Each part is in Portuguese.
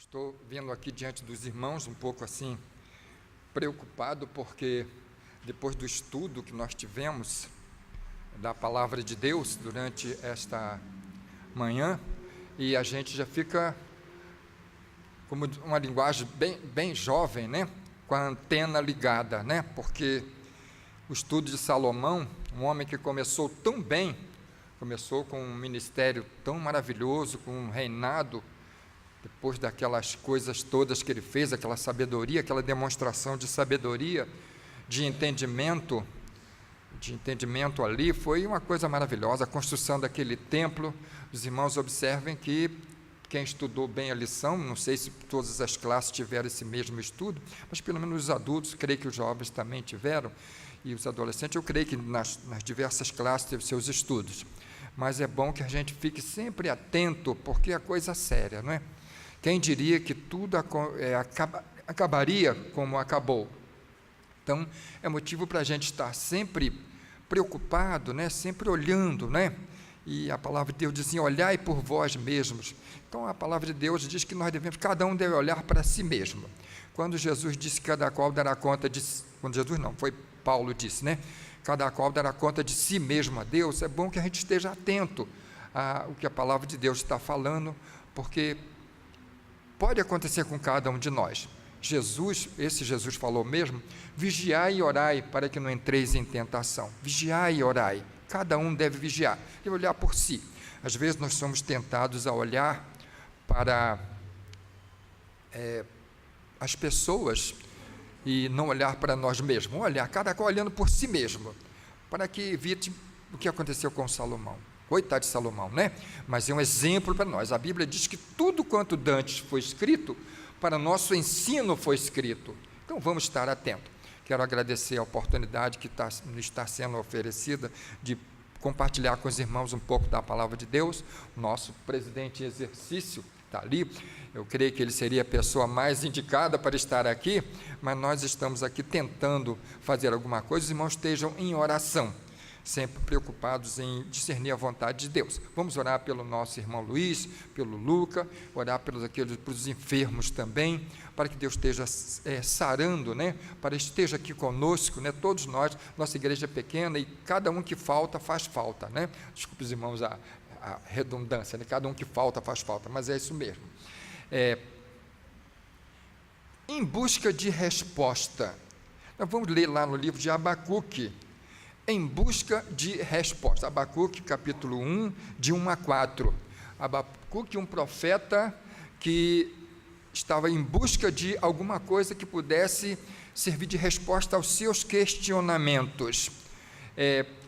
Estou vindo aqui diante dos irmãos um pouco assim, preocupado, porque depois do estudo que nós tivemos da Palavra de Deus durante esta manhã, e a gente já fica como uma linguagem bem jovem, né? Com a antena ligada, né? Porque o estudo de Salomão, um homem que começou tão bem, começou com um ministério tão maravilhoso, com um reinado, depois daquelas coisas todas que ele fez, aquela sabedoria, aquela demonstração de sabedoria, de entendimento ali, foi uma coisa maravilhosa, a construção daquele templo. Os irmãos observem que quem estudou bem a lição, não sei se todas as classes tiveram esse mesmo estudo, mas pelo menos os adultos, creio que os jovens também tiveram, e os adolescentes, eu creio que nas diversas classes teve seus estudos, mas é bom que a gente fique sempre atento, porque é coisa séria, não é? Quem diria que tudo acabaria como acabou? Então, é motivo para a gente estar sempre preocupado, né? Sempre olhando, né? E a palavra de Deus diz assim, olhai por vós mesmos. Então, a palavra de Deus diz que nós devemos, cada um deve olhar para si mesmo. Quando Jesus disse que cada qual dará conta de si, quando Jesus não, foi Paulo disse, né? Cada qual dará conta de si mesmo a Deus, é bom que a gente esteja atento ao que a palavra de Deus está falando, porque pode acontecer com cada um de nós. Esse Jesus falou mesmo, vigiai e orai para que não entreis em tentação. Vigiai e orai, cada um deve vigiar e olhar por si. Às vezes nós somos tentados a olhar para as pessoas e não olhar para nós mesmos, olhar, cada qual olhando por si mesmo, para que evite o que aconteceu com Salomão. Coitado de Salomão, né? Mas é um exemplo para nós. A Bíblia diz que tudo quanto dantes foi escrito, para nosso ensino foi escrito. Então vamos estar atentos. Quero agradecer a oportunidade que me está sendo oferecida de compartilhar com os irmãos um pouco da palavra de Deus. Nosso presidente em exercício está ali. Eu creio que ele seria a pessoa mais indicada para estar aqui, mas nós estamos aqui tentando fazer alguma coisa. Os irmãos estejam em oração, sempre preocupados em discernir a vontade de Deus. Vamos orar pelo nosso irmão Luiz, pelo Luca, orar pelos enfermos também, para que Deus esteja sarando, né? Para que esteja aqui conosco, né? Todos nós, nossa igreja é pequena e cada um que falta faz falta, né? Desculpe os irmãos a redundância, né? Cada um que falta faz falta, mas é isso mesmo. Em busca de resposta, nós vamos ler lá no livro de Abacuque, em busca de resposta. Abacuque, capítulo 1, de 1 a 4. Abacuque, um profeta que estava em busca de alguma coisa que pudesse servir de resposta aos seus questionamentos.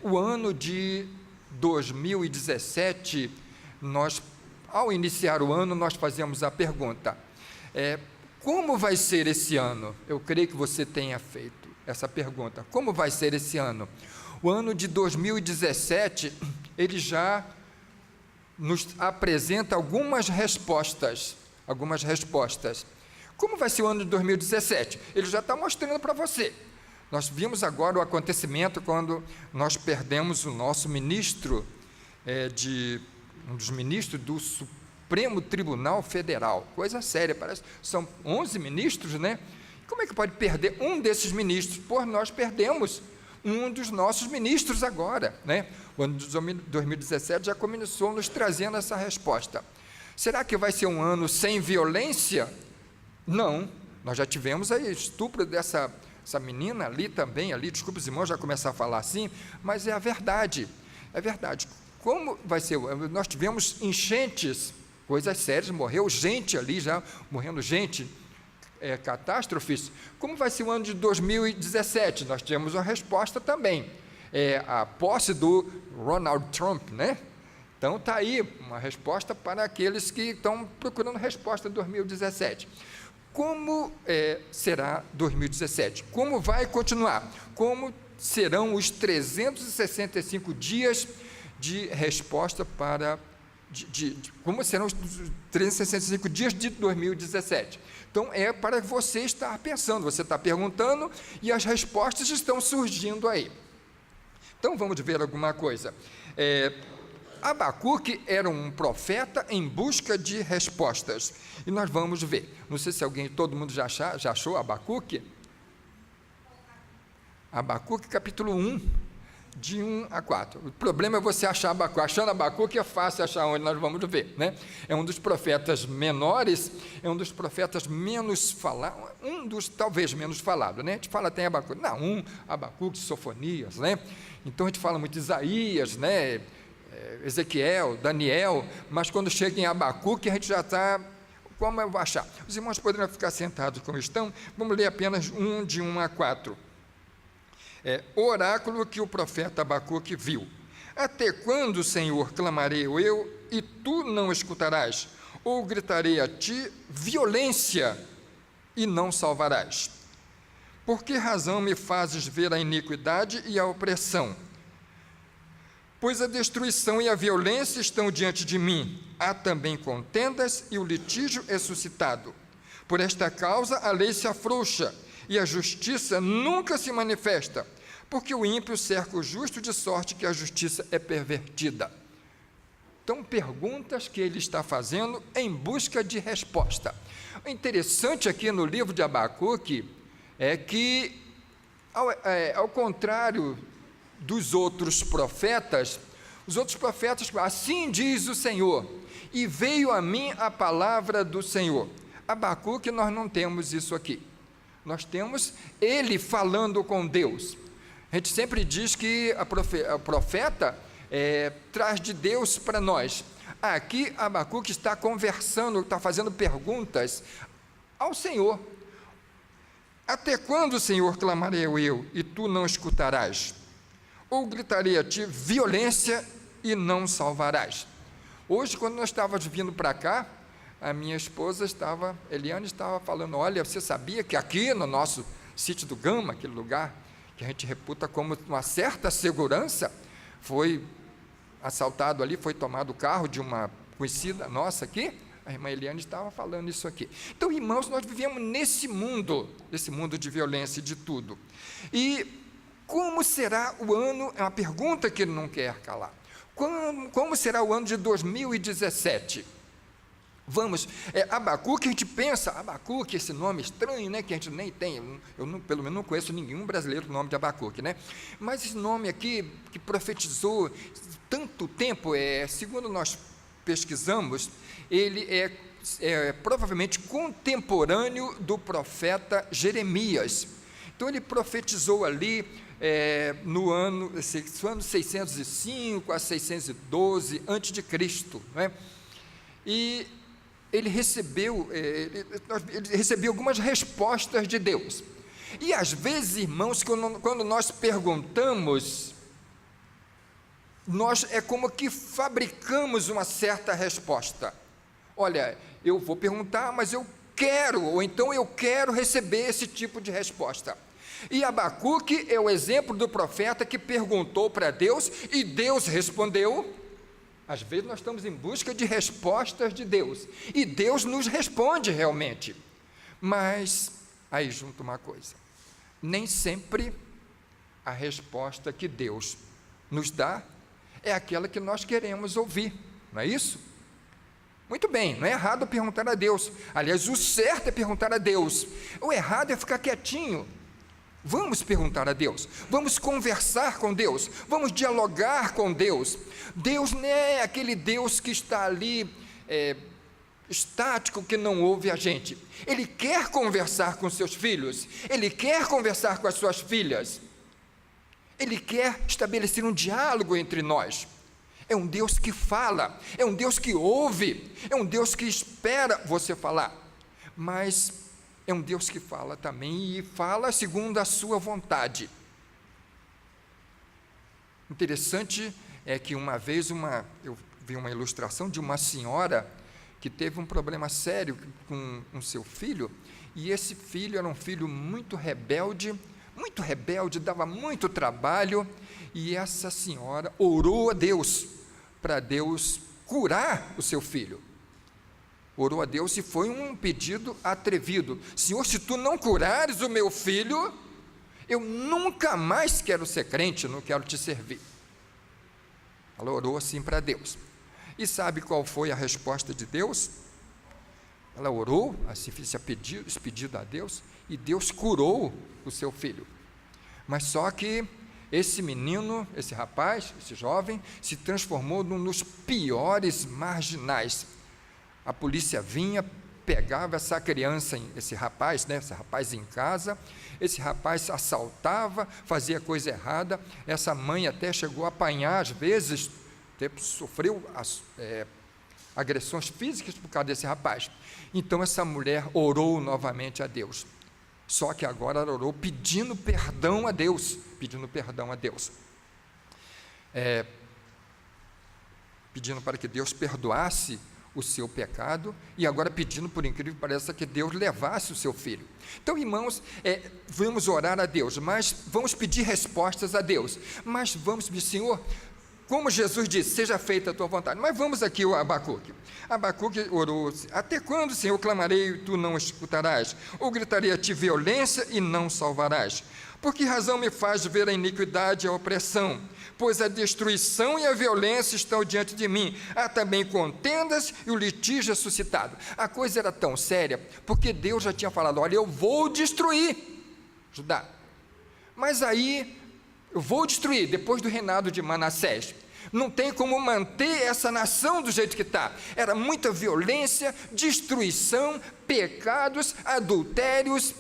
O ano de 2017, ao iniciar o ano, nós fazemos a pergunta, como vai ser esse ano? Eu creio que você tenha feito essa pergunta. Como vai ser esse ano? O ano de 2017, ele já nos apresenta algumas respostas. Como vai ser o ano de 2017? Ele já está mostrando para você. Nós vimos agora o acontecimento quando nós perdemos o nosso ministro, um dos ministros do Supremo Tribunal Federal. Coisa séria, parece. São 11 ministros, né? Como é que pode perder um desses ministros? Pois nós perdemos um dos nossos ministros agora, né? O ano de 2017 já começou nos trazendo essa resposta. Será que vai ser um ano sem violência? Não, nós já tivemos aí estupro dessa menina ali também, desculpa os irmãos já começar a falar assim, mas é verdade. Como vai ser? Nós tivemos enchentes, coisas sérias, morreu gente ali já, morrendo gente, catástrofes. Como vai ser o ano de 2017? Nós temos uma resposta também, a posse do Donald Trump, né? Então está aí uma resposta para aqueles que estão procurando resposta em 2017. Como será 2017? Como vai continuar? Como serão os 365 dias de resposta como serão os 365 dias de 2017? Então, para você estar pensando, você está perguntando e as respostas estão surgindo aí. Então, vamos ver alguma coisa. Abacuque era um profeta em busca de respostas. E nós vamos ver. Não sei se todo mundo já achou Abacuque? Abacuque capítulo 1, de 1 a 4. O problema é você achar Abacuque. Achando Abacuque é fácil achar onde nós vamos ver, né? É um dos profetas menores, é um dos profetas menos falados, um dos talvez menos falado, né? A gente fala tem Abacuque, Abacuque, Sofonias, né? Então a gente fala muito de Isaías, né? Ezequiel, Daniel, mas quando chega em Abacuque a gente já está, como eu vou achar? Os irmãos poderiam ficar sentados como estão, vamos ler apenas de 1 a 4. O oráculo que o profeta Abacuque viu. Até quando, Senhor, clamarei eu, e tu não escutarás? Ou gritarei a ti violência, e não salvarás? Por que razão me fazes ver a iniquidade e a opressão? Pois a destruição e a violência estão diante de mim. Há também contendas, e o litígio é suscitado. Por esta causa a lei se afrouxa, e a justiça nunca se manifesta, porque o ímpio cerca o justo, de sorte que a justiça é pervertida. Então, perguntas que ele está fazendo em busca de resposta. O interessante aqui no livro de Abacuque é que, ao contrário dos outros profetas, os outros profetas, assim diz o Senhor, e veio a mim a palavra do Senhor. Abacuque, nós não temos isso aqui. Nós temos ele falando com Deus. A gente sempre diz que o profeta traz de Deus para nós. Aqui Abacuque está conversando, está fazendo perguntas ao Senhor. Até quando, Senhor, clamarei eu, e tu não escutarás? Ou gritarei a ti violência, e não salvarás? Hoje, quando nós estávamos vindo para cá, a minha esposa Eliane estava falando, olha, você sabia que aqui no nosso sítio do Gama, aquele lugar que a gente reputa como uma certa segurança, foi assaltado ali, foi tomado o carro de uma conhecida nossa aqui? A irmã Eliane estava falando isso aqui. Então, irmãos, nós vivemos nesse mundo de violência e de tudo. E como será o ano, é uma pergunta que ele não quer calar. Como será o ano de 2017? Abacuque, a gente pensa, Abacuque, esse nome estranho, né, que a gente nem tem, pelo menos não conheço nenhum brasileiro com o nome de Abacuque, né? Mas esse nome aqui, que profetizou tanto tempo, segundo nós pesquisamos, ele é provavelmente contemporâneo do profeta Jeremias. Então ele profetizou ali no ano 605 a 612 a.C., né? E ele recebeu algumas respostas de Deus. E às vezes, irmãos, quando nós perguntamos, nós é como que fabricamos uma certa resposta. Olha, eu vou perguntar, mas eu quero, ou então eu quero receber esse tipo de resposta. E Abacuque é o exemplo do profeta que perguntou para Deus e Deus respondeu. Às vezes nós estamos em busca de respostas de Deus e Deus nos responde realmente. Mas aí junto uma coisa, nem sempre a resposta que Deus nos dá é aquela que nós queremos ouvir, não é isso? Muito bem, não é errado perguntar a Deus. Aliás, o certo é perguntar a Deus. O errado é ficar quietinho. Vamos perguntar a Deus, vamos conversar com Deus, vamos dialogar com Deus. Deus não é aquele Deus que está ali estático, que não ouve a gente. Ele quer conversar com seus filhos, Ele quer conversar com as suas filhas, Ele quer estabelecer um diálogo entre nós. É um Deus que fala, é um Deus que ouve, é um Deus que espera você falar, mas é um Deus que fala também, e fala segundo a sua vontade. Interessante é que uma vez eu vi uma ilustração de uma senhora que teve um problema sério com seu filho, e esse filho era um filho muito rebelde, dava muito trabalho, e essa senhora orou a Deus, para Deus curar o seu filho. Orou a Deus e foi um pedido atrevido. Senhor, se tu não curares o meu filho, eu nunca mais quero ser crente, não quero te servir. Ela orou assim para Deus. E sabe qual foi a resposta de Deus? Ela orou, assim, fez esse pedido a Deus, e Deus curou o seu filho. Mas só que esse menino, esse rapaz, esse jovem, se transformou num dos piores marginais. A polícia vinha, pegava essa criança, esse rapaz em casa, esse rapaz assaltava, fazia coisa errada, essa mãe até chegou a apanhar, às vezes, sofreu agressões físicas por causa desse rapaz. Então essa mulher orou novamente a Deus, só que agora ela orou pedindo perdão a Deus, pedindo para que Deus perdoasse o seu pecado, e agora pedindo, por incrível que pareça, que Deus levasse o seu filho. Então, irmãos, vamos orar a Deus, mas vamos pedir respostas a Deus, mas vamos pedir, Senhor, como Jesus disse, seja feita a tua vontade. Mas vamos aqui ao Abacuque. Abacuque orou: até quando, Senhor, clamarei e tu não escutarás? Ou gritarei a ti violência e não salvarás? Por que razão me faz ver a iniquidade e a opressão? Pois a destruição e a violência estão diante de mim. Há também contendas e o litígio é suscitado. A coisa era tão séria, porque Deus já tinha falado: olha, eu vou destruir Judá. Mas aí, eu vou destruir, depois do reinado de Manassés. Não tem como manter essa nação do jeito que está. Era muita violência, destruição, pecados, adultérios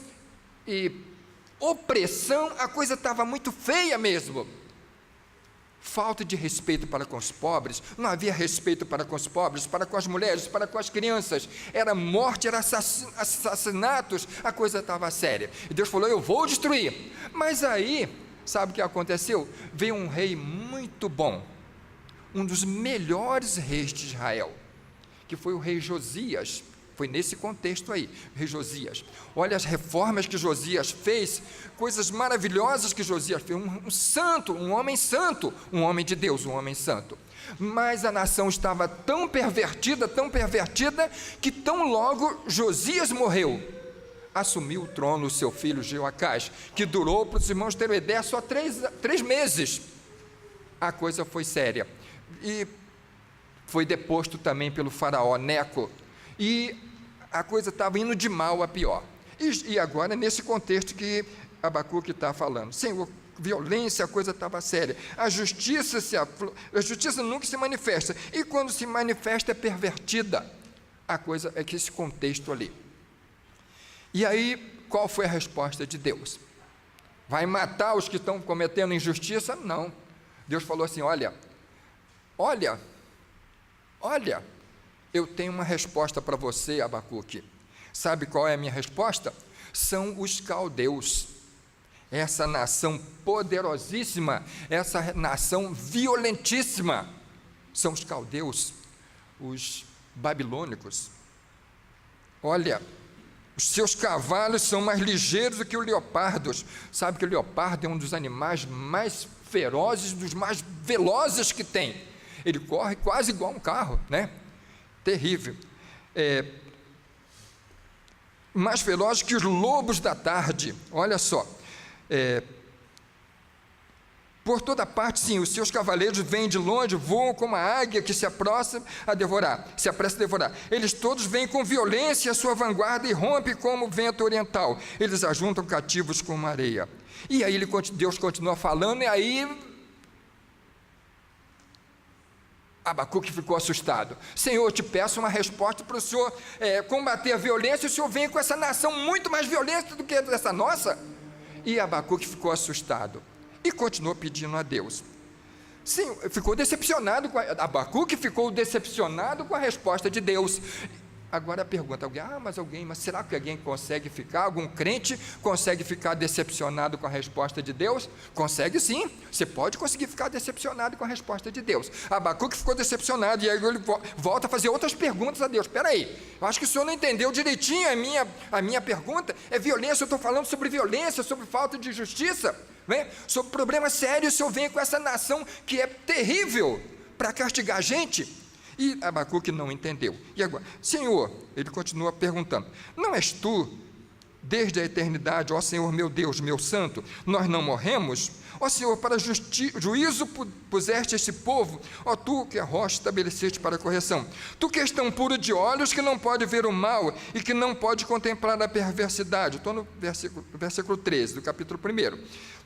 e opressão. A coisa estava muito feia mesmo. Falta de respeito para com os pobres, não havia respeito para com os pobres, para com as mulheres, para com as crianças, era morte, era assassinatos, a coisa estava séria. E Deus falou: eu vou destruir. Mas aí, sabe o que aconteceu? Veio um rei muito bom, um dos melhores reis de Israel, que foi o rei Josias. Foi nesse contexto aí, rei Josias. Olha as reformas que Josias fez, coisas maravilhosas que Josias fez, um santo, um homem santo, um homem de Deus, um homem santo. Mas a nação estava tão pervertida, que tão logo Josias morreu, assumiu o trono o seu filho Jeoacás, que durou, para os irmãos terem uma ideia, só 3 meses. A coisa foi séria. E foi deposto também pelo faraó Neco. E a coisa estava indo de mal a pior. E agora, nesse contexto que Abacuque está falando: Senhor, violência, a coisa estava séria. A justiça nunca se manifesta. E quando se manifesta, é pervertida. A coisa é que esse contexto ali. E aí, qual foi a resposta de Deus? Vai matar os que estão cometendo injustiça? Não. Deus falou assim: olha, eu tenho uma resposta para você, Abacuque. Sabe qual é a minha resposta? São os caldeus, essa nação poderosíssima, essa nação violentíssima. São os caldeus, os babilônicos. Olha, os seus cavalos são mais ligeiros do que os leopardos. Sabe que o leopardo é um dos animais mais ferozes, dos mais velozes que tem. Ele corre quase igual um carro, né? Terrível. Mais veloz que os lobos da tarde. Olha só. Por toda parte, sim, os seus cavaleiros vêm de longe, voam como a águia que se apressa a devorar. Eles todos vêm com violência à sua vanguarda e rompem como o vento oriental. Eles ajuntam cativos como areia. E aí Deus continua falando, e aí Abacuque ficou assustado. Senhor, eu te peço uma resposta para o Senhor combater a violência, e o Senhor vem com essa nação muito mais violenta do que essa nossa. E Abacuque ficou assustado e continuou pedindo a Deus. Sim, Abacuque ficou decepcionado com a resposta de Deus. Agora a pergunta, mas será que algum crente consegue ficar decepcionado com a resposta de Deus? Consegue sim, você pode conseguir ficar decepcionado com a resposta de Deus. Abacuque ficou decepcionado, e aí ele volta a fazer outras perguntas a Deus. Espera aí, eu acho que o senhor não entendeu direitinho a minha pergunta. É violência, eu estou falando sobre violência, sobre falta de justiça, né? Sobre problemas sérios. O senhor vem com essa nação que é terrível para castigar a gente. E Abacuque não entendeu. E agora, Senhor, ele continua perguntando: não és tu, desde a eternidade, ó Senhor meu Deus, meu santo, nós não morremos? Ó Senhor, para juízo puseste este povo, ó Tu que a rocha estabeleceste para a correção, Tu que és tão puro de olhos que não pode ver o mal e que não pode contemplar a perversidade. Estou no versículo 13 do capítulo 1.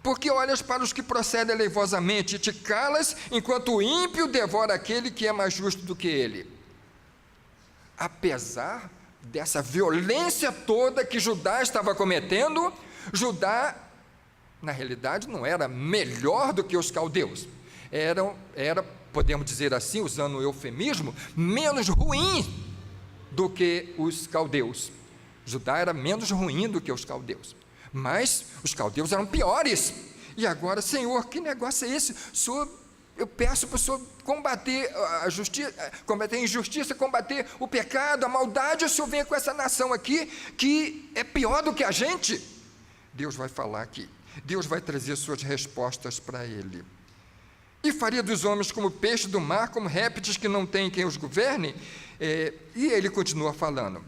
Porque olhas para os que procedem aleivosamente e te calas, enquanto o ímpio devora aquele que é mais justo do que ele. Apesar dessa violência toda que Judá estava cometendo, Judá, na realidade, não era melhor do que os caldeus. Era, podemos dizer assim, usando o eufemismo, menos ruim do que os caldeus. Judá era menos ruim do que os caldeus. Mas os caldeus eram piores. E agora, Senhor, que negócio é esse? Eu peço para o Senhor combater a injustiça, combater o pecado, a maldade. O Senhor vem com essa nação aqui, que é pior do que a gente. Deus vai falar aqui. Deus vai trazer suas respostas para ele. E faria dos homens como peixes do mar, como répteis que não têm quem os governe. E ele continua falando.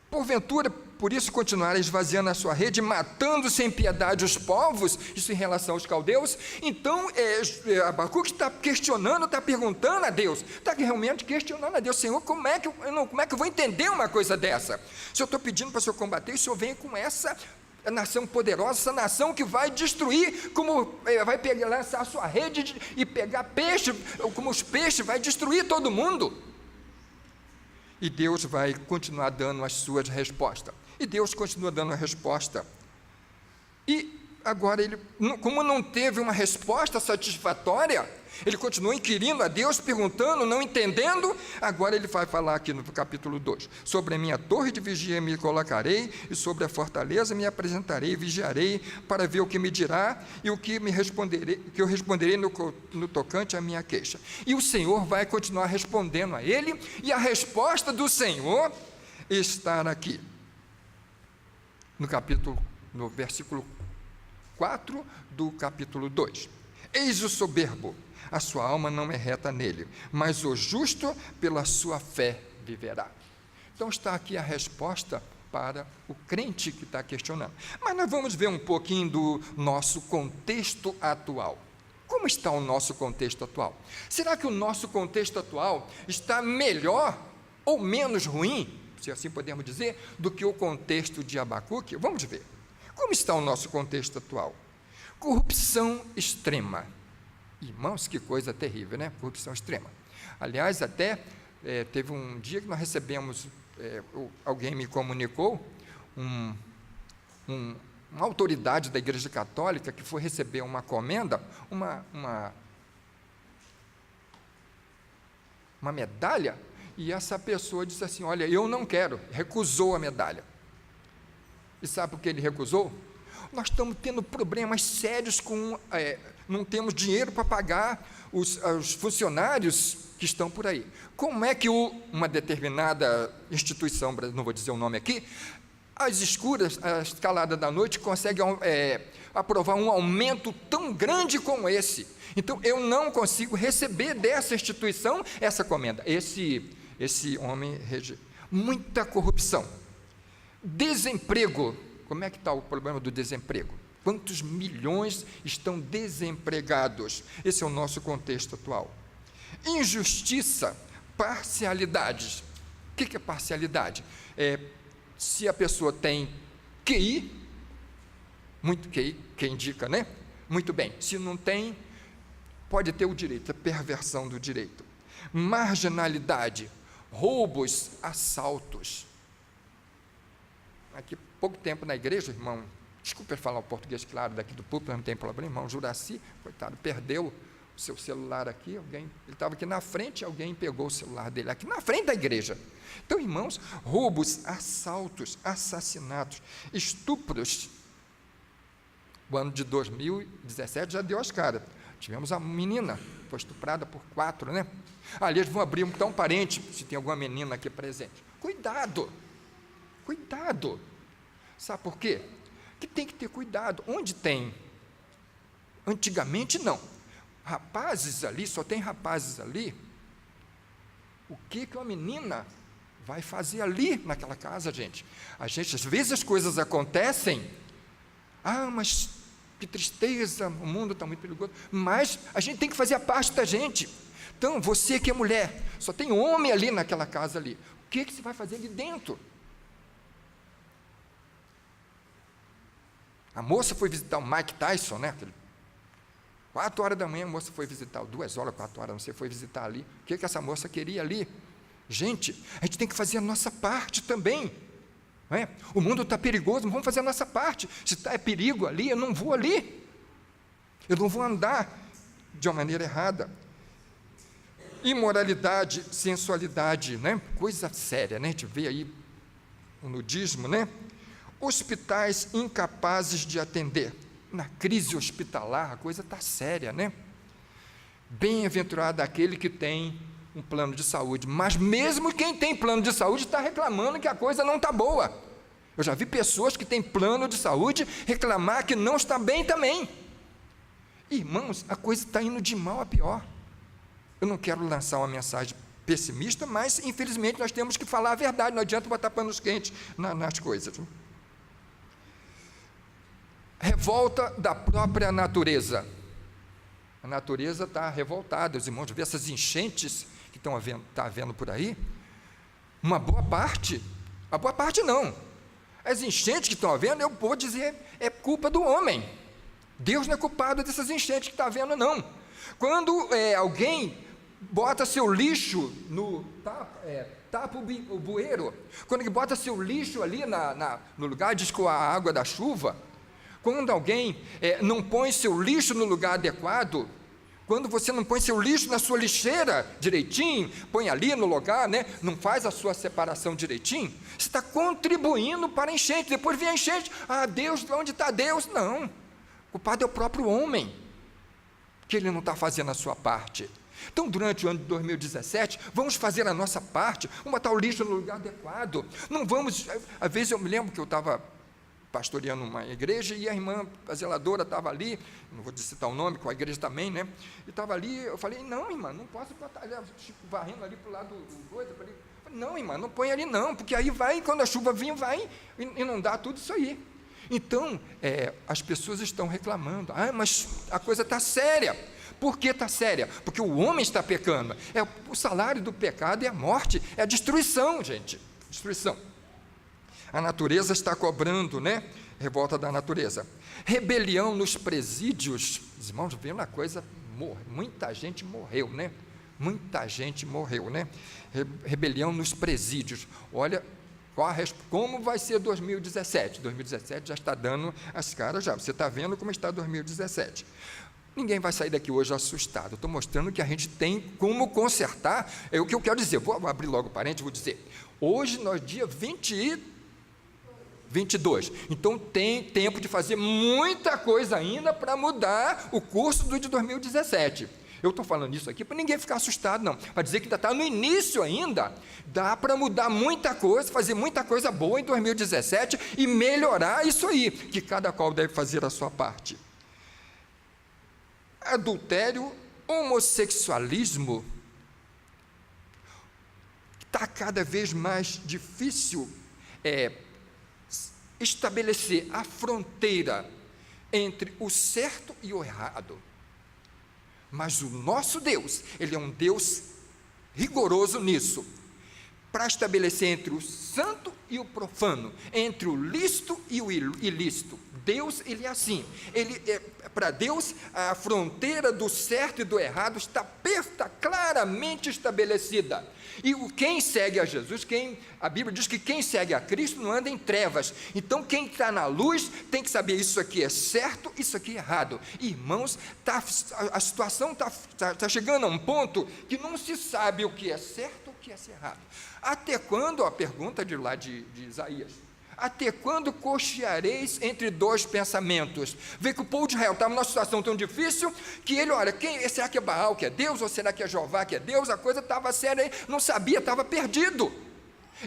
Porventura, por isso continuarem esvaziando a sua rede, matando sem piedade os povos, isso em relação aos caldeus. Então, Abacuque está questionando, está perguntando a Deus, está realmente questionando a Deus, Senhor, como é que eu vou entender uma coisa dessa? Se eu estou pedindo para o Senhor combater, o Senhor vem com essa nação poderosa, essa nação que vai destruir, como vai lançar a sua rede e pegar peixe, como os peixes, vai destruir todo mundo. E Deus vai continuar dando as suas respostas. E Deus continua dando a resposta. E agora, ele, como não teve uma resposta satisfatória, ele continua inquirindo a Deus, perguntando, não entendendo. Agora ele vai falar aqui no capítulo 2. Sobre a minha torre de vigia me colocarei, e sobre a fortaleza me apresentarei, vigiarei, para ver o que me dirá, e o que eu responderei no tocante à minha queixa. E o Senhor vai continuar respondendo a ele, e a resposta do Senhor está aqui, no versículo 4 do capítulo 2. Eis o soberbo, a sua alma não é reta nele, mas o justo pela sua fé viverá. Então está aqui a resposta para o crente que está questionando. Mas nós vamos ver um pouquinho do nosso contexto atual. Como está o nosso contexto atual? Será que o nosso contexto atual está melhor ou menos ruim, se assim podemos dizer, do que o contexto de Abacuque? Vamos ver. Como está o nosso contexto atual? Corrupção extrema. Irmãos, que coisa terrível, né? Corrupção extrema. Aliás, até teve um dia que nós recebemos, alguém me comunicou, uma autoridade da Igreja Católica que foi receber uma comenda, uma medalha, e essa pessoa disse assim, olha, eu não quero, recusou a medalha. E sabe por que ele recusou? Nós estamos tendo problemas sérios não temos dinheiro para pagar os funcionários que estão por aí. Como é que uma determinada instituição, não vou dizer o nome aqui, às escuras, à escalada da noite, consegue aprovar um aumento tão grande como esse? Então, eu não consigo receber dessa instituição essa comenda. Esse homem, muita corrupção. Desemprego. Como é que está o problema do desemprego? Quantos milhões estão desempregados? Esse é o nosso contexto atual. Injustiça, parcialidades. O que é parcialidade? Se a pessoa tem QI, muito QI, que indica, né? Muito bem. Se não tem, pode ter o direito, a perversão do direito. Marginalidade, roubos, assaltos. Aqui, pouco tempo na igreja, irmão, desculpa falar o português claro daqui do púlpito, não tem problema, irmão Juraci, coitado, perdeu o seu celular aqui, ele estava aqui na frente, alguém pegou o celular dele aqui na frente da igreja. Então, irmãos, roubos, assaltos, assassinatos, estupros. O ano de 2017 já deu as caras. Tivemos a menina, foi estuprada por 4, né? Ali eles vão abrir um parente, se tem alguma menina aqui presente. Cuidado! Cuidado! Sabe por quê? Que tem que ter cuidado. Onde tem? Antigamente não. Rapazes ali, só tem rapazes ali. O que uma menina vai fazer ali naquela casa, gente? Às vezes as coisas acontecem, mas que tristeza, o mundo está muito perigoso, mas a gente tem que fazer a parte da gente. Então, você que é mulher, só tem homem ali naquela casa ali, o que você vai fazer ali dentro? A moça foi visitar o Mike Tyson, né? 4 horas da manhã a moça foi visitar, 2 horas, 4 horas, não sei, foi visitar ali. O que essa moça queria ali? Gente, a gente tem que fazer a nossa parte também. Não é? O mundo está perigoso, vamos fazer a nossa parte. Se é perigo ali, eu não vou ali. Eu não vou andar de uma maneira errada. Imoralidade, sensualidade, né? Coisa séria, né? A gente vê aí o nudismo, né? Hospitais incapazes de atender. Na crise hospitalar, a coisa está séria, né? Bem-aventurado aquele que tem um plano de saúde, mas mesmo quem tem plano de saúde está reclamando que a coisa não está boa. Eu já vi pessoas que têm plano de saúde reclamar que não está bem também. Irmãos, a coisa está indo de mal a pior. Eu não quero lançar uma mensagem pessimista, mas infelizmente nós temos que falar a verdade, não adianta botar panos quentes nas coisas. Revolta da própria natureza. A natureza está revoltada, os irmãos, vê essas enchentes que estão havendo por aí. A boa parte não. As enchentes que estão havendo, eu vou dizer, é culpa do homem. Deus não é culpado dessas enchentes que está havendo, não. Quando alguém bota seu lixo tapa o bueiro, quando ele bota seu lixo ali no lugar de escoar a água da chuva, quando alguém não põe seu lixo no lugar adequado, quando você não põe seu lixo na sua lixeira direitinho, põe ali no lugar, né, não faz a sua separação direitinho, você está contribuindo para a enchente. Depois vem a enchente, Deus, onde está Deus? Não, o culpado é o próprio homem, que ele não está fazendo a sua parte. Então, durante o ano de 2017, vamos fazer a nossa parte, vamos botar o lixo no lugar adequado. Não vamos, às vezes eu me lembro que eu estava pastoreando uma igreja e a irmã, a zeladora, estava ali, não vou citar o nome, com a igreja também, né? E estava ali, eu falei, não, irmã, não posso botar, varrendo ali para o lado do coisa, falei, não, irmã, não põe ali não, porque aí vai, quando a chuva vir, vai inundar tudo isso aí. Então, as pessoas estão reclamando, mas a coisa está séria. Por que está séria? Porque o homem está pecando. O salário do pecado é a morte, é a destruição, gente, destruição. A natureza está cobrando, né? Revolta da natureza. Rebelião nos presídios. Os irmãos, vendo a coisa, muita gente morreu, né? Muita gente morreu, né? Rebelião nos presídios. Olha, como vai ser 2017? 2017 já está dando as caras já. Você está vendo como está 2017. Ninguém vai sair daqui hoje assustado. Estou mostrando que a gente tem como consertar. É o que eu quero dizer. Vou abrir logo o parênteses, vou dizer. Hoje, nós dia 22. Então, tem tempo de fazer muita coisa ainda para mudar o curso de 2017. Eu estou falando isso aqui para ninguém ficar assustado, não. Para dizer que ainda está no início ainda, dá para mudar muita coisa, fazer muita coisa boa em 2017 e melhorar isso aí, que cada qual deve fazer a sua parte. Adultério, homossexualismo, está cada vez mais difícil estabelecer a fronteira entre o certo e o errado. Mas o nosso Deus, Ele é um Deus rigoroso nisso, para estabelecer entre o santo e o profano, entre o lícito e o ilícito. Deus, Ele é assim. Para Deus, a fronteira do certo e do errado está claramente estabelecida. E quem segue a Jesus, a Bíblia diz que quem segue a Cristo não anda em trevas. Então, quem está na luz tem que saber isso aqui é certo, isso aqui é errado. Irmãos, a situação está chegando a um ponto que não se sabe o que é certo e o que é errado. Até quando, a pergunta de Isaías, até quando cocheareis entre dois pensamentos? Vê que o povo de Israel estava numa situação tão difícil, que ele, olha, será que é Baal que é Deus, ou será que é Jeová que é Deus? A coisa estava séria aí, não sabia, estava perdido.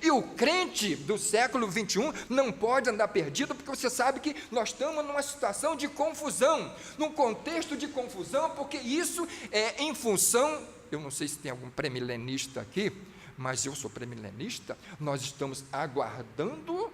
E o crente do século 21 não pode andar perdido, porque você sabe que nós estamos numa situação de confusão, num contexto de confusão, porque isso é em função, eu não sei se tem algum pré-milenista aqui, mas eu sou premilenista, nós estamos aguardando,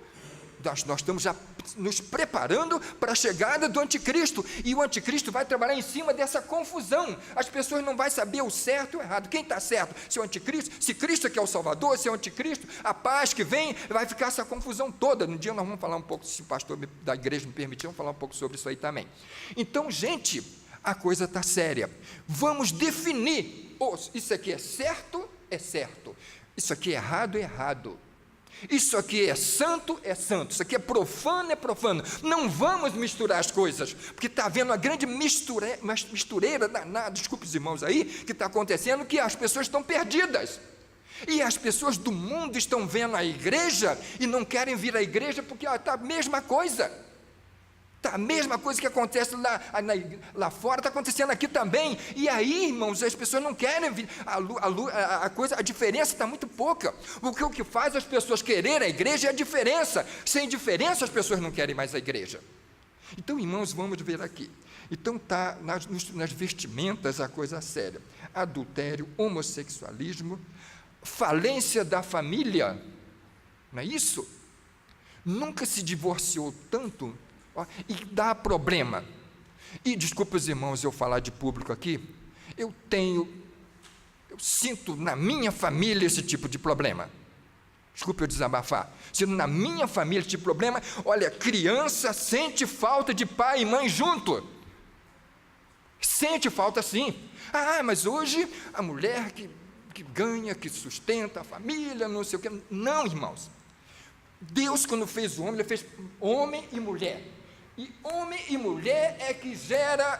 nós estamos já nos preparando para a chegada do anticristo, e o anticristo vai trabalhar em cima dessa confusão, as pessoas não vão saber o certo e o errado, quem está certo, se é o anticristo, se Cristo é que é o Salvador, se é o anticristo, a paz que vem, vai ficar essa confusão toda. No dia nós vamos falar um pouco, se o pastor da igreja me permitir, vamos falar um pouco sobre isso aí também. Então, gente, a coisa está séria, vamos definir, isso aqui é certo, isso aqui é errado, isso aqui é santo, isso aqui é profano, não vamos misturar as coisas, porque está havendo uma grande mistureira danada, desculpe os irmãos aí, que está acontecendo, que as pessoas estão perdidas, e as pessoas do mundo estão vendo a igreja, e não querem vir à igreja, porque está a mesma coisa, que acontece lá fora, está acontecendo aqui também, e aí, irmãos, as pessoas não querem vir, a diferença está muito pouca, porque o que faz as pessoas quererem a igreja é a diferença, sem diferença as pessoas não querem mais a igreja. Então, irmãos, vamos ver aqui, então está nas vestimentas a coisa séria, adultério, homossexualismo, falência da família, não é isso? Nunca se divorciou tanto, e dá problema, e desculpa os irmãos eu falar de público aqui, eu sinto na minha família esse tipo de problema, desculpe eu desabafar, sinto na minha família esse tipo de problema, olha, criança sente falta de pai e mãe junto, sente falta sim, mas hoje a mulher que ganha, que sustenta a família, não sei o que, não irmãos, Deus quando fez o homem, Ele fez homem e mulher, e homem e mulher é que gera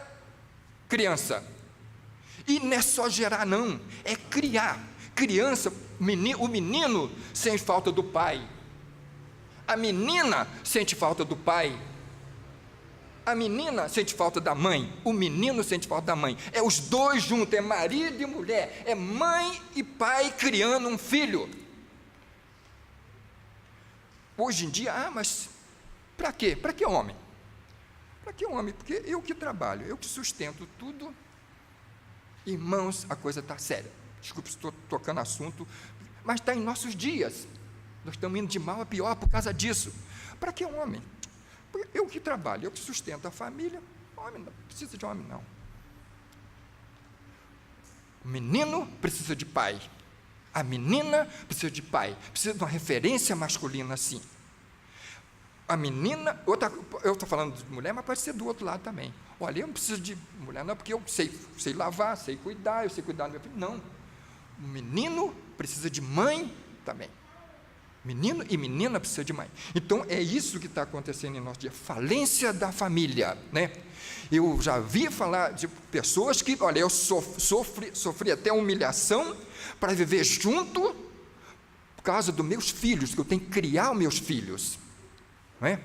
criança, e não é só gerar não, é criar, criança, o menino sente falta do pai, a menina sente falta do pai, a menina sente falta da mãe, o menino sente falta da mãe, é os dois juntos, é marido e mulher, é mãe e pai criando um filho. Hoje em dia, mas para quê? Para que homem? Para que homem? Porque eu que trabalho, eu que sustento tudo. Irmãos, a coisa está séria. Desculpe se estou tocando assunto, mas está em nossos dias. Nós estamos indo de mal a pior por causa disso. Para que homem? Porque eu que trabalho, eu que sustento a família. Homem não precisa de homem, não. O menino precisa de pai. A menina precisa de pai. Precisa de uma referência masculina assim. A menina, eu estou falando de mulher, mas pode ser do outro lado também. Olha, eu não preciso de mulher, não, porque eu sei lavar, sei cuidar, eu sei cuidar do meu filho. Não. O menino precisa de mãe também. Menino e menina precisam de mãe. Então, é isso que está acontecendo em nosso dia. Falência da família, né? Eu já vi falar de pessoas que, olha, eu sofri até humilhação para viver junto por causa dos meus filhos, que eu tenho que criar os meus filhos. Não é?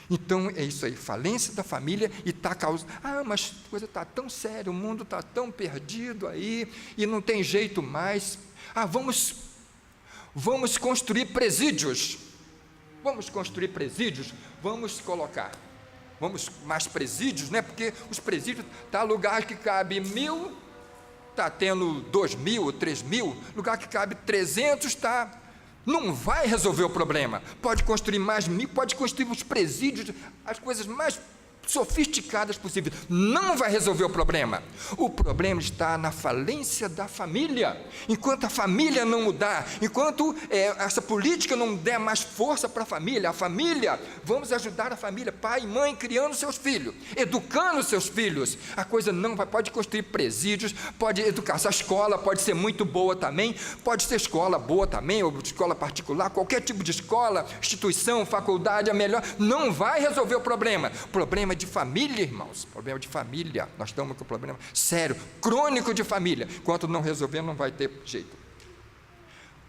Então é isso aí, falência da família, e está causando, mas a coisa está tão séria, o mundo está tão perdido aí, e não tem jeito mais, vamos construir presídios, vamos colocar, mais presídios, né? Porque os presídios, está lugar que cabe 1.000, está tendo 2.000, 3.000, lugar que cabe 300, não vai resolver o problema, pode construir mais 1.000, pode construir os presídios, as coisas mais sofisticadas possíveis, não vai resolver o problema está na falência da família, enquanto a família não mudar, enquanto essa política não der mais força para a família, vamos ajudar a família, pai e mãe criando seus filhos, educando seus filhos, a coisa não vai, pode construir presídios, pode educar, essa escola pode ser muito boa também, pode ser escola boa também, ou escola particular, qualquer tipo de escola, instituição, faculdade, é melhor, não vai resolver o problema de família, irmãos, problema de família, nós estamos com um problema sério, crônico de família, enquanto não resolver não vai ter jeito.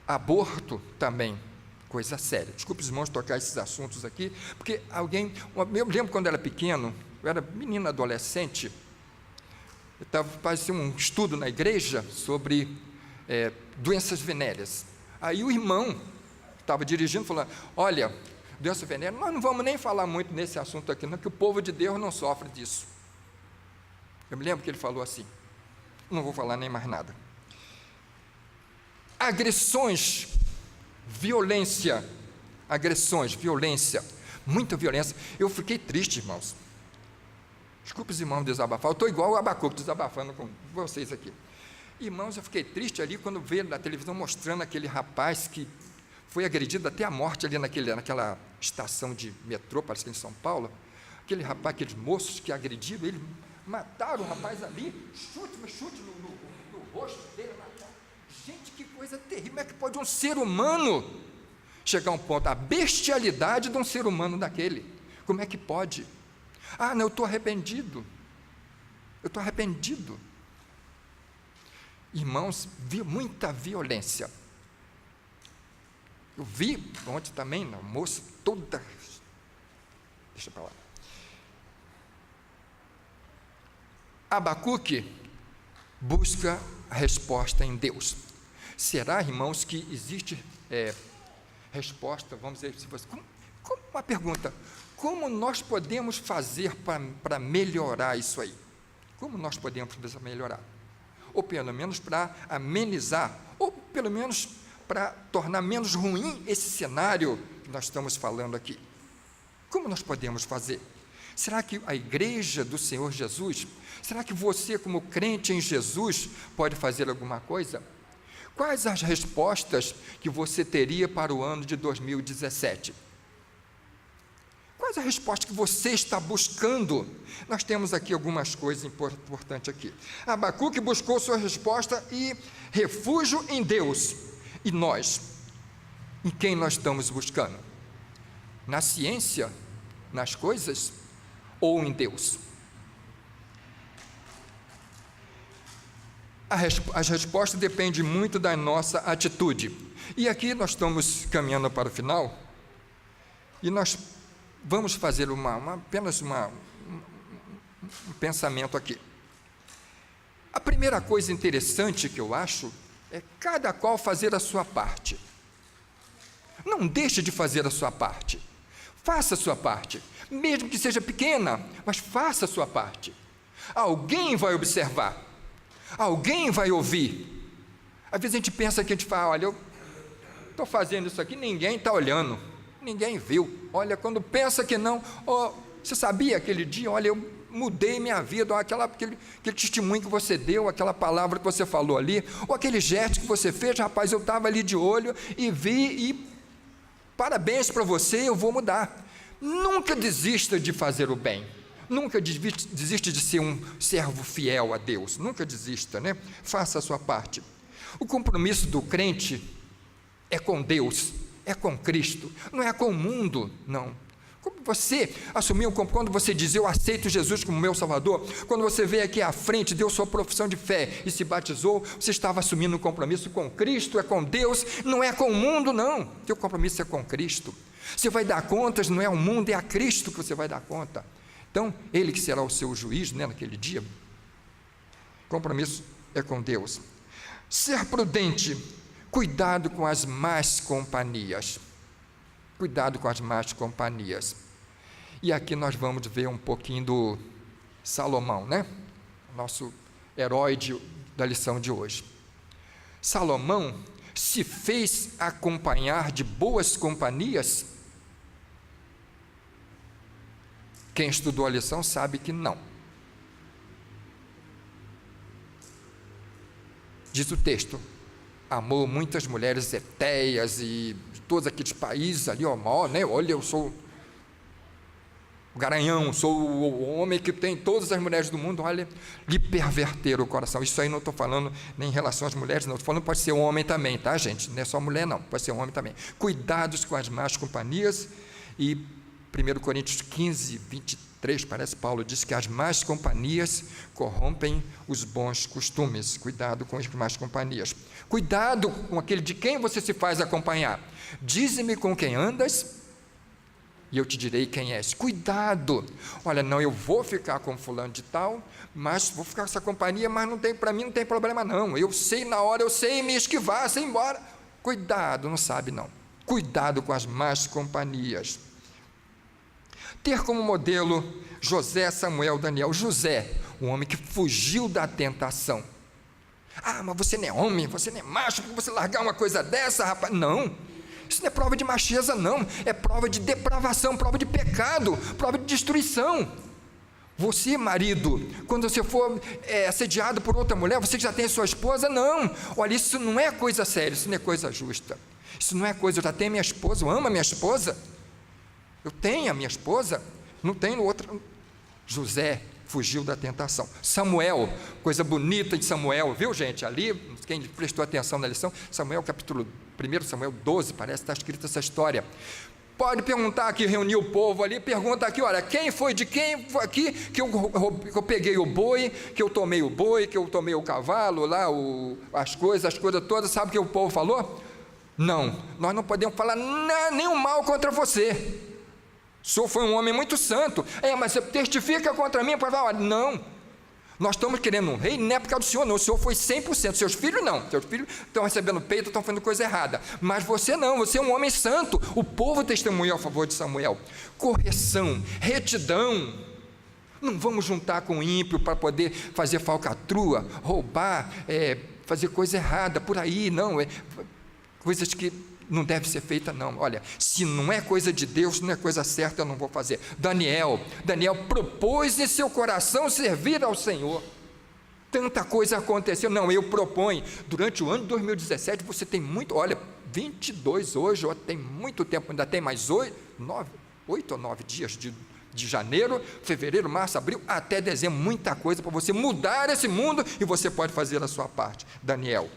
Aborto também, coisa séria, desculpe os irmãos tocar esses assuntos aqui, porque eu lembro quando eu era pequeno, eu era menino adolescente, eu estava fazendo um estudo na igreja sobre doenças venéreas, aí o irmão estava dirigindo, falando, olha, doença venérea, nós não vamos nem falar muito nesse assunto aqui, não, que o povo de Deus não sofre disso. Eu me lembro que ele falou assim, não vou falar nem mais nada. agressões, violência, muita violência. Eu fiquei triste, irmãos. Desculpe os irmãos desabafar, eu estou igual o Abacuque, desabafando com vocês aqui. Irmãos, eu fiquei triste ali quando veio na televisão mostrando aquele rapaz que foi agredido até a morte ali naquela estação de metrô, parece que em São Paulo. Aquele rapaz, aqueles moços que agrediram ele, mataram o rapaz ali, chute no rosto dele, mataram. Gente, que coisa terrível. Como é que pode um ser humano chegar a um ponto, a bestialidade de um ser humano daquele? Como é que pode? Ah, não, eu estou arrependido. Irmãos, vi muita violência. Eu vi ontem também, na moça toda. Deixa para lá. Abacuque busca a resposta em Deus. Será, irmãos, que existe resposta, vamos dizer, se fosse, como uma pergunta, como nós podemos fazer para melhorar isso aí? Como nós podemos melhorar? Ou pelo menos para amenizar, ou pelo menos para tornar menos ruim esse cenário que nós estamos falando aqui. Como nós podemos fazer? Será que a igreja do Senhor Jesus, será que você, como crente em Jesus, pode fazer alguma coisa? Quais as respostas que você teria para o ano de 2017? Quais a resposta que você está buscando? Nós temos aqui algumas coisas importantes aqui. Abacuque buscou sua resposta e refúgio em Deus. E nós? Em quem nós estamos buscando? Na ciência? Nas coisas? Ou em Deus? As respostas dependem muito da nossa atitude. E aqui nós estamos caminhando para o final, e nós vamos fazer apenas um pensamento aqui. A primeira coisa interessante que eu acho é cada qual fazer a sua parte. Não deixe de fazer a sua parte. Faça a sua parte, mesmo que seja pequena, mas faça a sua parte. Alguém vai observar, alguém vai ouvir. Às vezes a gente pensa que a gente fala, olha, eu estou fazendo isso aqui, ninguém está olhando, ninguém viu. Olha, quando pensa que não, você sabia aquele dia, olha, eu mudei minha vida, aquele testemunho que você deu, aquela palavra que você falou ali, ou aquele gesto que você fez, rapaz, eu estava ali de olho e vi, e parabéns para você, eu vou mudar. Nunca desista de fazer o bem, nunca desista de ser um servo fiel a Deus, nunca desista, né? Faça a sua parte. O compromisso do crente é com Deus, é com Cristo, não é com o mundo, não. Como você assumiu, quando você diz, eu aceito Jesus como meu Salvador, quando você veio aqui à frente, deu sua profissão de fé e se batizou, você estava assumindo um compromisso com Cristo, é com Deus, não é com o mundo, não. Teu compromisso é com Cristo. Você vai dar contas, não é ao mundo, é a Cristo que você vai dar conta. Então, Ele que será o seu juiz, né, naquele dia. Compromisso é com Deus. Ser prudente, cuidado com as más companhias. Cuidado com as más companhias. E aqui nós vamos ver um pouquinho do Salomão, né? Nosso herói da lição de hoje. Salomão se fez acompanhar de boas companhias? Quem estudou a lição sabe que não. Diz o texto, amou muitas mulheres etéias e de todos aqueles países ali, né? Olha, eu sou o garanhão, sou o homem que tem todas as mulheres do mundo, olha, lhe perverter o coração. Isso aí não estou falando nem em relação às mulheres, não, estou falando pode ser homem também, tá, gente? Não é só mulher, não, pode ser homem também. Cuidados com as más companhias. E 1 Coríntios 15, 23, parece Paulo diz que as más companhias corrompem os bons costumes. Cuidado com as más companhias. Cuidado com aquele de quem você se faz acompanhar. Dize-me com quem andas e eu te direi quem és. Cuidado. Olha, não, eu vou ficar com fulano de tal, mas vou ficar com essa companhia, mas para mim não tem problema não. Eu sei na hora, eu sei me esquivar, sei ir embora. Cuidado, não sabe não. Cuidado com as más companhias. Ter como modelo José, Samuel, Daniel. José, um homem que fugiu da tentação. Ah, mas você não é homem, você não é macho, porque você largar uma coisa dessa, rapaz. Não, isso não é prova de macheza, não. É prova de depravação, prova de pecado, prova de destruição. Você, marido, quando você for assediado por outra mulher, você que já tem sua esposa, não. Olha, isso não é coisa séria, isso não é coisa justa. Isso não é coisa, eu já tenho minha esposa, eu amo a minha esposa. Eu tenho a minha esposa, não tenho outra. José fugiu da tentação. Samuel, coisa bonita de Samuel, viu, gente? Ali, quem prestou atenção na lição, Samuel, capítulo 1, Samuel 12, parece que está escrita essa história. Pode perguntar aqui, reunir o povo ali, pergunta aqui, olha, quem foi de quem foi aqui que eu peguei o boi, que eu tomei o boi, que eu tomei o cavalo, lá, as coisas todas, sabe o que o povo falou? Não, nós não podemos falar nenhum mal contra você. O senhor foi um homem muito santo. Mas você testifica contra mim para falar, não, nós estamos querendo um rei, não é por causa do senhor, não. O senhor foi 100%, seus filhos não, seus filhos estão recebendo peito, estão fazendo coisa errada, mas você não, você é um homem santo. O povo testemunhou a favor de Samuel. Correção, retidão. Não vamos juntar com o ímpio para poder fazer falcatrua, roubar, fazer coisa errada por aí, não, coisas que não deve ser feita, não. Olha, se não é coisa de Deus, não é coisa certa, eu não vou fazer. Daniel propôs em seu coração servir ao Senhor. Tanta coisa aconteceu. Não, eu proponho. Durante o ano de 2017, você tem muito, olha, 22 hoje, tem muito tempo, ainda tem mais 8 ou 9 dias de janeiro, fevereiro, março, abril, até dezembro, muita coisa para você mudar esse mundo, e você pode fazer a sua parte. Daniel.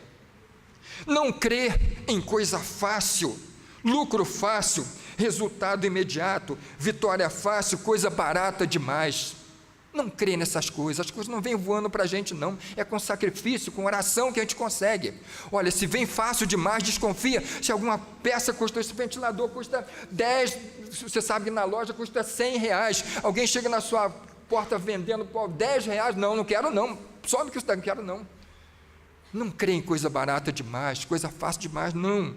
Não crer em coisa fácil, lucro fácil, resultado imediato, vitória fácil, coisa barata demais. Não crê nessas coisas, as coisas não vêm voando para a gente, não. É com sacrifício, com oração que a gente consegue. Olha, se vem fácil demais, desconfia. Se alguma peça custou, esse ventilador custa 10, você sabe que na loja custa 100 reais. Alguém chega na sua porta vendendo por 10 reais, não quero não. Some que isso não quero não. Não crê em coisa barata demais, coisa fácil demais, não.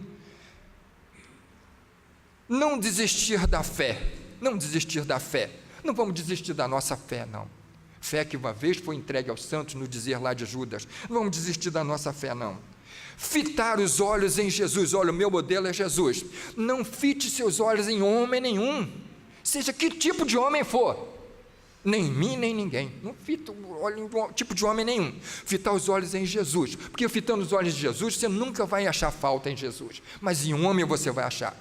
Não desistir da fé, não desistir da fé. Não vamos desistir da nossa fé, não. Fé que uma vez foi entregue aos santos, no dizer lá de Judas. Não vamos desistir da nossa fé, não. Fitar os olhos em Jesus. Olha, o meu modelo é Jesus. Não fite seus olhos em homem nenhum, seja que tipo de homem for. Nem mim, nem ninguém. Não fita o olho em tipo de homem nenhum. Fitar os olhos em Jesus. Porque fitando os olhos de Jesus, você nunca vai achar falta em Jesus. Mas em um homem você vai achar.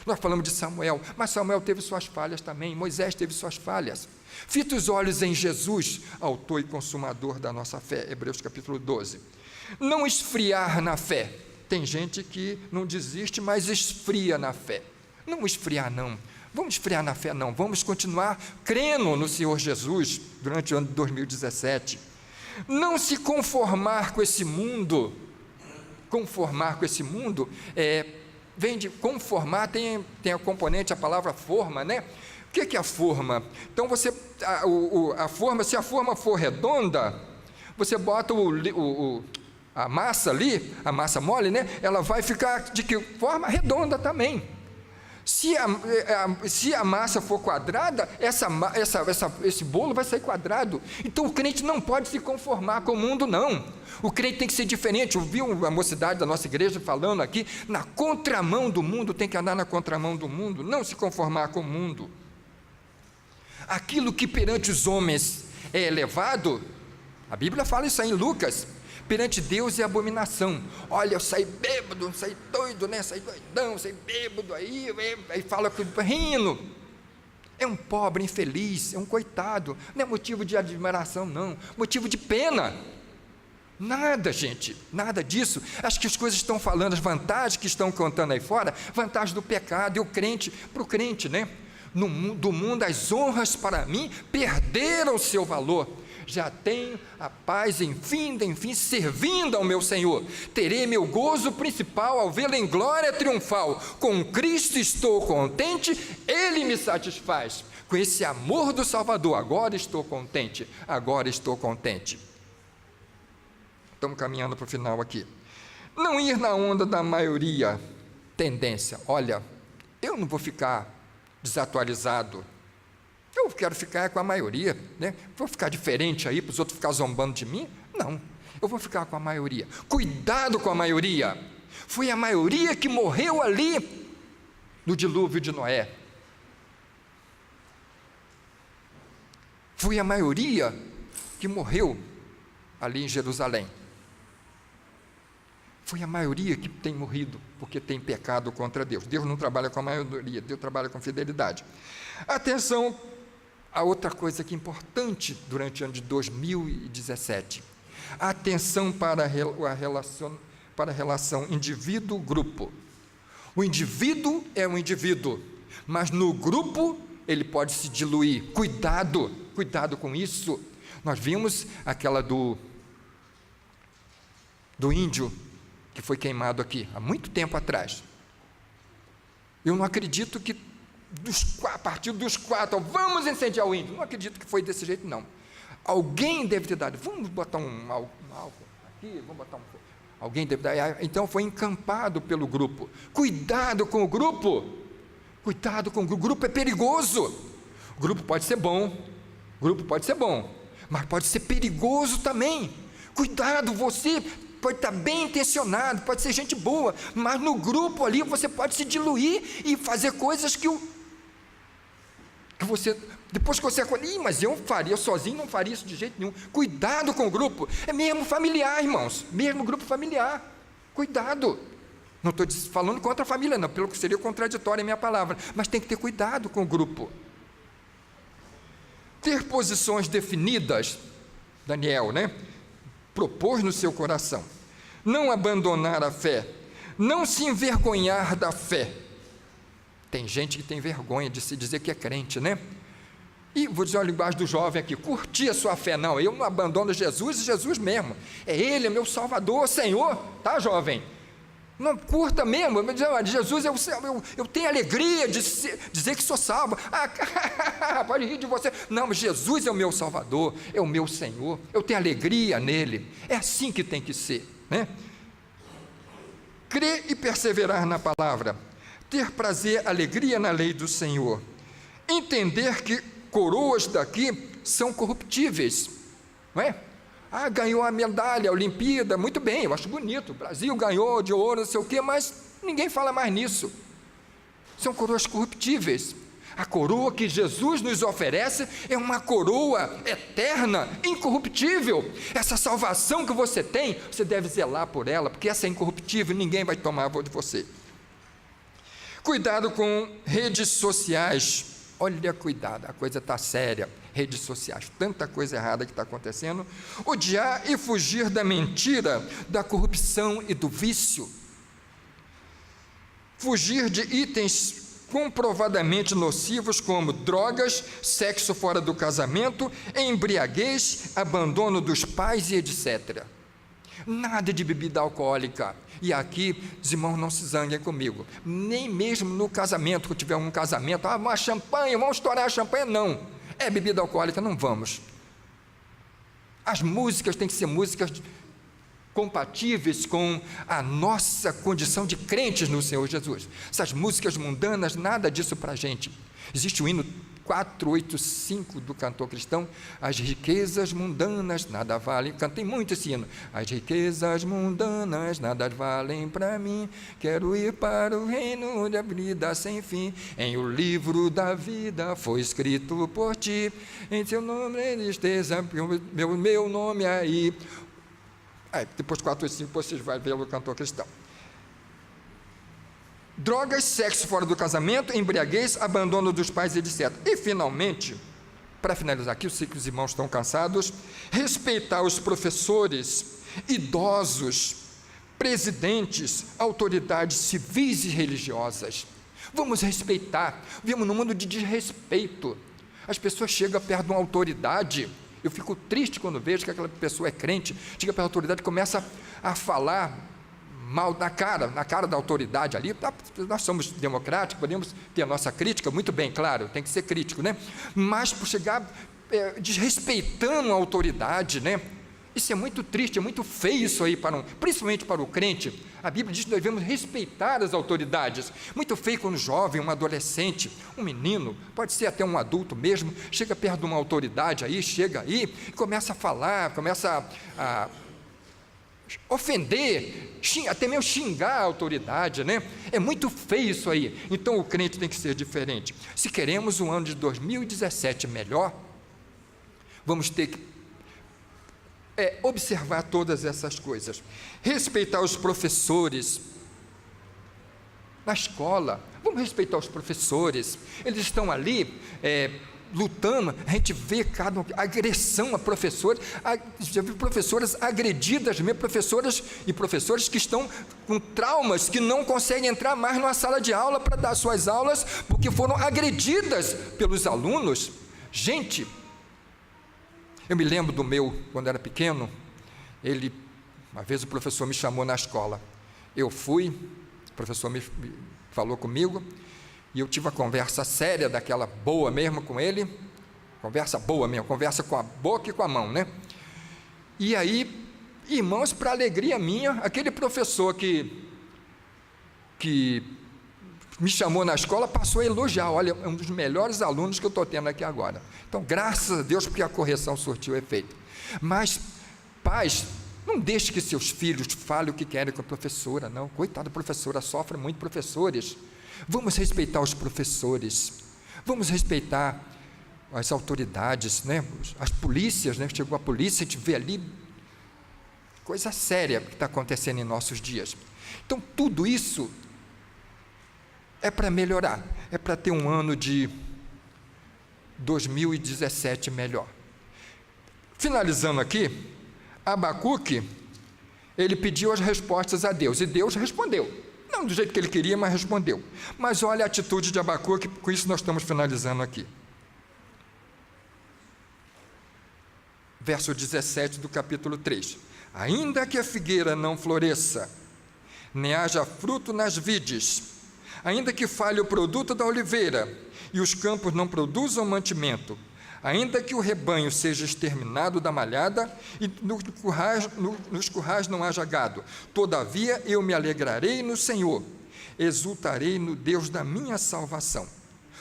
Nós falamos de Samuel, mas Samuel teve suas falhas também. Moisés teve suas falhas. Fita os olhos em Jesus, autor e consumador da nossa fé. Hebreus capítulo 12. Não esfriar na fé. Tem gente que não desiste, mas esfria na fé. Não esfriar, não. Vamos esfriar na fé, não. Vamos continuar crendo no Senhor Jesus durante o ano de 2017. Não se conformar com esse mundo. Conformar com esse mundo, vem de conformar, tem a componente, a palavra forma, né? O que é a forma? Então, a forma, se a forma for redonda, você bota a massa ali, a massa mole, né? Ela vai ficar de que forma? Redonda também. Se a massa for quadrada, esse bolo vai sair quadrado. Então o crente não pode se conformar com o mundo, não. O crente tem que ser diferente. Eu vi a mocidade da nossa igreja falando aqui, na contramão do mundo, tem que andar na contramão do mundo, não se conformar com o mundo. Aquilo que perante os homens é elevado, a Bíblia fala isso aí em Lucas, perante Deus é abominação. Olha, eu saí bêbado, saí doido, né? Saí doidão, saí bêbado aí fala rindo. É um pobre infeliz, é um coitado. Não é motivo de admiração, não. Motivo de pena. Nada, gente, nada disso. Acho que as coisas estão falando, as vantagens que estão contando aí fora, vantagem do pecado, e o crente, para o crente, né? Do mundo, as honras para mim perderam o seu valor. Já tenho a paz, enfim, servindo ao meu Senhor. Terei meu gozo principal ao vê-lo em glória triunfal. Com Cristo estou contente, Ele me satisfaz. Com esse amor do Salvador, agora estou contente, agora estou contente. Estamos caminhando para o final aqui. Não ir na onda da maioria, tendência. Olha, eu não vou ficar desatualizado. Eu quero ficar com a maioria, né? Vou ficar diferente aí para os outros ficarem zombando de mim? Não, eu vou ficar com a maioria. Cuidado com a maioria. Foi a maioria que morreu ali no dilúvio de Noé. Foi a maioria que morreu ali em Jerusalém. Foi a maioria que tem morrido porque tem pecado contra Deus. Deus não trabalha com a maioria, Deus trabalha com fidelidade. Atenção a outra coisa que é importante durante o ano de 2017. Atenção para a relação indivíduo-grupo. O indivíduo é um indivíduo, mas no grupo ele pode se diluir. Cuidado com isso. Nós vimos aquela do índio que foi queimado aqui, há muito tempo atrás. Eu não acredito que, a partir dos 4, vamos incendiar o índio. Não acredito que foi desse jeito, não. Alguém deve ter dado, vamos botar um álcool aqui, vamos botar um... Alguém deve dar, então foi encampado pelo grupo. Cuidado com o grupo. Cuidado com o grupo, o grupo é perigoso. O grupo pode ser bom, mas pode ser perigoso também. Cuidado, você pode estar bem intencionado, pode ser gente boa, mas no grupo ali você pode se diluir e fazer coisas que você, depois que você acorda, mas eu sozinho não faria isso de jeito nenhum. Cuidado com o grupo, é mesmo familiar, irmãos, mesmo grupo familiar, cuidado. Não estou falando contra a família, não, pelo que seria contraditória a minha palavra, mas tem que ter cuidado com o grupo. Ter posições definidas, Daniel, propôs no seu coração, não abandonar a fé, não se envergonhar da fé. Tem gente que tem vergonha de se dizer que é crente, E vou dizer uma linguagem do jovem aqui, curtir a sua fé, não, eu não abandono Jesus mesmo, é Ele, é meu Salvador, Senhor, tá, jovem? Não curta mesmo, Jesus, eu tenho alegria de dizer que sou salvo. Pode rir de você. Não, Jesus é o meu Salvador, é o meu Senhor, eu tenho alegria nele. É assim que tem que ser, Crer e perseverar na palavra, ter prazer, alegria na lei do Senhor, entender que coroas daqui são corruptíveis, não é? Ganhou a medalha, a Olimpíada, muito bem, eu acho bonito, o Brasil ganhou de ouro, não sei o quê, mas ninguém fala mais nisso. São coroas corruptíveis. A coroa que Jesus nos oferece é uma coroa eterna, incorruptível. Essa salvação que você tem, você deve zelar por ela, porque essa é incorruptível, ninguém vai tomar de você. Cuidado com redes sociais. Olha, cuidado, a coisa está séria. Redes sociais, tanta coisa errada que está acontecendo. Odiar e fugir da mentira, da corrupção e do vício. Fugir de itens comprovadamente nocivos como drogas, sexo fora do casamento, embriaguez, abandono dos pais e etc. Nada de bebida alcoólica. E aqui, os irmãos, não se zanguem comigo, nem mesmo no casamento, quando tiver um casamento, uma champanhe, vamos estourar a champanhe, não, é bebida alcoólica, não vamos. As músicas têm que ser músicas compatíveis com a nossa condição de crentes no Senhor Jesus. Essas músicas mundanas, nada disso para a gente. Existe o hino 485 do cantor cristão, as riquezas mundanas nada valem, cantei muito esse hino, as riquezas mundanas nada valem para mim, quero ir para o reino da vida sem fim, em o livro da vida foi escrito por ti, em seu nome esteja meu nome aí. Depois 485 vocês vão ver o cantor cristão. Drogas, sexo fora do casamento, embriaguez, abandono dos pais, etc. E finalmente, para finalizar aqui, eu sei que os irmãos estão cansados, respeitar os professores, idosos, presidentes, autoridades civis e religiosas. Vamos respeitar. Vivemos num mundo de desrespeito. As pessoas chegam perto de uma autoridade. Eu fico triste quando vejo que aquela pessoa é crente, chega para a autoridade e começa a falar mal na cara da autoridade ali. Nós somos democráticos, podemos ter a nossa crítica, muito bem, claro, tem que ser crítico, mas por chegar desrespeitando a autoridade, isso é muito triste, é muito feio isso aí, principalmente para o crente. A Bíblia diz que nós devemos respeitar as autoridades. Muito feio quando um jovem, um adolescente, um menino, pode ser até um adulto mesmo, chega perto de uma autoridade aí, e começa a falar, começa a ofender, até mesmo xingar a autoridade, né? É muito feio isso aí. Então o crente tem que ser diferente. Se queremos um ano de 2017 melhor, vamos ter que observar todas essas coisas. Respeitar os professores na escola. Vamos respeitar os professores. Eles estão ali lutando. A gente vê cada agressão a professores. Já vi professoras agredidas, mesmo professoras e professores que estão com traumas, que não conseguem entrar mais numa sala de aula para dar suas aulas, porque foram agredidas pelos alunos. Gente, eu me lembro do meu, quando era pequeno, uma vez o professor me chamou na escola. Eu fui, o professor me falou comigo, e eu tive uma conversa séria, daquela boa mesmo com ele, conversa boa mesmo, conversa com a boca e com a mão, né? E aí, irmãos, para alegria minha, aquele professor que me chamou na escola, passou a elogiar. Olha, é um dos melhores alunos que eu estou tendo aqui agora. Então, graças a Deus, porque a correção surtiu efeito. Mas, pais, não deixe que seus filhos falem o que querem com a professora, não. Coitada da professora, sofre muito professores. Vamos respeitar os professores. Vamos respeitar as autoridades, né? As polícias, né? Chegou a polícia, a gente vê ali coisa séria que está acontecendo em nossos dias. Então, tudo isso é para melhorar, é para ter um ano de 2017 melhor. Finalizando aqui, Abacuque, ele pediu as respostas a Deus, e Deus respondeu, não do jeito que ele queria, mas respondeu. Mas olha a atitude de Abacuque, com isso nós estamos finalizando aqui. Verso 17 do capítulo 3. Ainda que a figueira não floresça, nem haja fruto nas vides, ainda que falhe o produto da oliveira, e os campos não produzam mantimento, ainda que o rebanho seja exterminado da malhada, e nos currais não haja gado, todavia eu me alegrarei no Senhor, exultarei no Deus da minha salvação.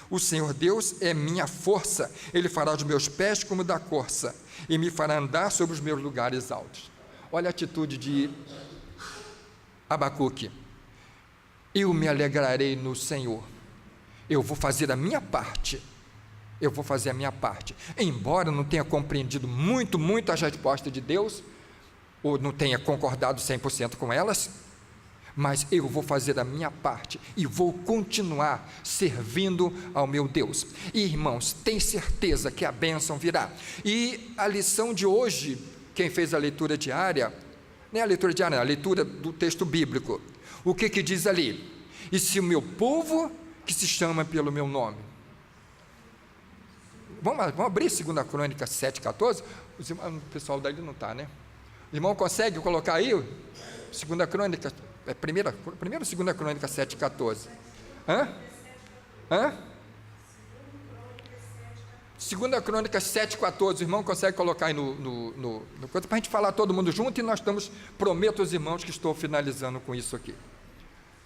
O Senhor Deus é minha força, Ele fará os meus pés como da corça, e me fará andar sobre os meus lugares altos. Olha a atitude de Abacuque. Eu me alegrarei no Senhor, eu vou fazer a minha parte, embora eu não tenha compreendido muito as respostas de Deus, ou não tenha concordado 100% com elas, mas eu vou fazer a minha parte, e vou continuar servindo ao meu Deus. E irmãos, tem certeza que a bênção virá. E a lição de hoje, quem fez a leitura diária, nem a leitura diária, a leitura do texto bíblico, o que diz ali? E se o meu povo, que se chama pelo meu nome. Vamos abrir 2 Crônicas 7,14? O pessoal dali não está, né? O irmão consegue colocar aí? 2 Crônicas, primeira ou 2 Crônicas 7,14? Hã? 2 Crônicas 7,14, o irmão consegue colocar aí no coisa, para a gente falar todo mundo junto, e nós estamos, prometo aos irmãos que estou finalizando com isso aqui.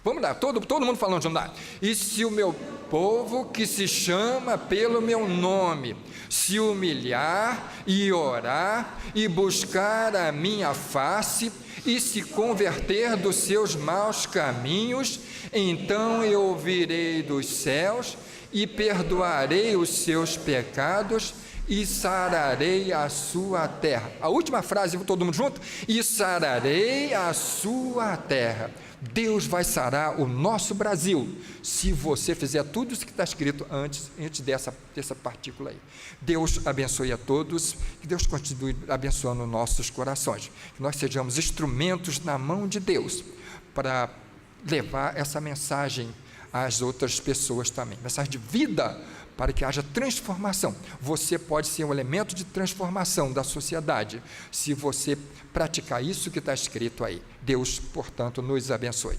Vamos lá, todo mundo falando junto lá. E se o meu povo, que se chama pelo meu nome, se humilhar e orar e buscar a minha face e se converter dos seus maus caminhos, então eu ouvirei dos céus e perdoarei os seus pecados e sararei a sua terra. A última frase, todo mundo junto? E sararei a sua terra. Deus vai sarar o nosso Brasil, se você fizer tudo isso que está escrito antes dessa partícula aí. Deus abençoe a todos, que Deus continue abençoando nossos corações, que nós sejamos instrumentos na mão de Deus, para levar essa mensagem às outras pessoas também, mensagem de vida, para que haja transformação. Você pode ser um elemento de transformação da sociedade, se você praticar isso que está escrito aí. Deus, portanto, nos abençoe.